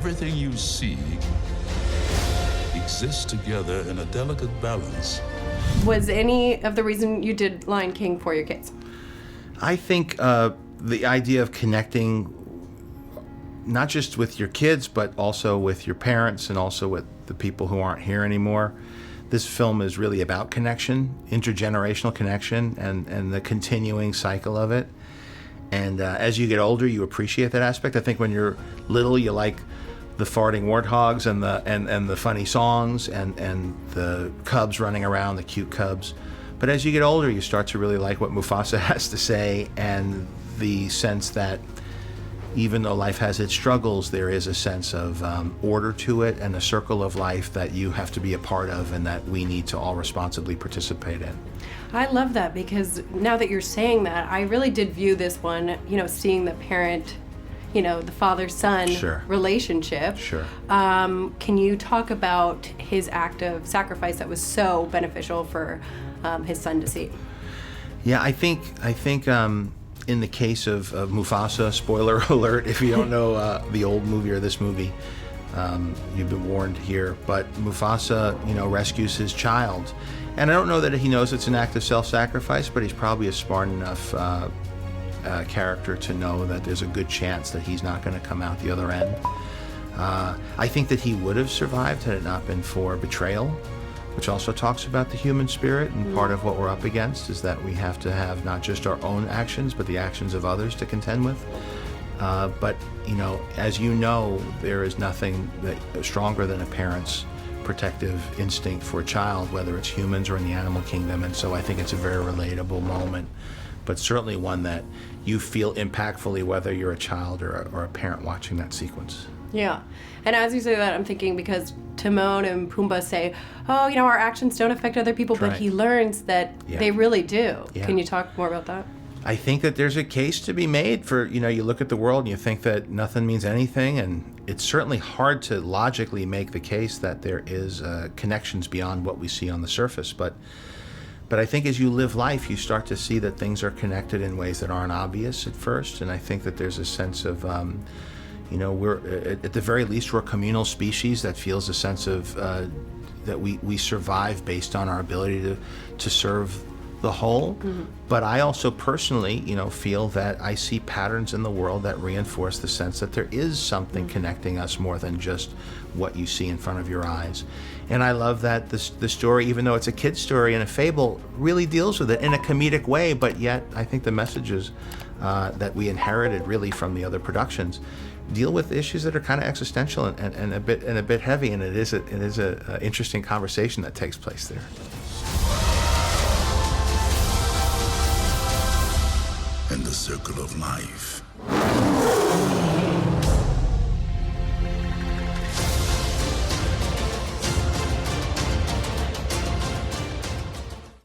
everything you see exists together in a delicate balance. Was any of the reason you did Lion King for your kids? I think the idea of connecting not just with your kids, but also with your parents and also with the people who aren't here anymore. This film is really about connection, intergenerational connection, and the continuing cycle of it. And as you get older, you appreciate that aspect. I think when you're little, you like the farting warthogs and the funny songs and the cubs running around, the cute cubs. But as you get older, you start to really like what Mufasa has to say, and the sense that even though life has its struggles, there is a sense of order to it and a circle of life that you have to be a part of and that we need to all responsibly participate in. I love that, because now that you're saying that, I really did view this one, seeing the parent, the father-son Sure. relationship. Sure. Can you talk about his act of sacrifice that was so beneficial for his son to see? Yeah, I think in the case of Mufasa, spoiler alert, if you don't know the old movie or this movie, you've been warned here, but Mufasa, rescues his child. And I don't know that he knows it's an act of self-sacrifice, but he's probably a smart enough character to know that there's a good chance that he's not going to come out the other end. I think that he would have survived had it not been for betrayal, which also talks about the human spirit, and part of what we're up against is that we have to have not just our own actions, but the actions of others to contend with. But, as you know, there is nothing that stronger than a parent's protective instinct for a child, whether it's humans or in the animal kingdom, and so I think it's a very relatable moment, but certainly one that you feel impactfully whether you're a child or a parent watching that sequence. Yeah. And as you say that, I'm thinking, because Timon and Pumbaa say, our actions don't affect other people, but he learns that they really do. Yeah. Can you talk more about that? I think that there's a case to be made for, you look at the world and you think that nothing means anything, and it's certainly hard to logically make the case that there is connections beyond what we see on the surface. But I think as you live life, you start to see that things are connected in ways that aren't obvious at first, and I think that there's a sense of, we're, at the very least, we're a communal species that feels a sense of that we survive based on our ability to serve the whole. Mm-hmm. But I also personally, feel that I see patterns in the world that reinforce the sense that there is something connecting us more than just what you see in front of your eyes. And I love that the story, even though it's a kid's story and a fable, really deals with it in a comedic way, but yet I think the messages that we inherited really from the other productions deal with issues that are kind of existential and a bit heavy, and it is a interesting conversation that takes place there. In the circle of life,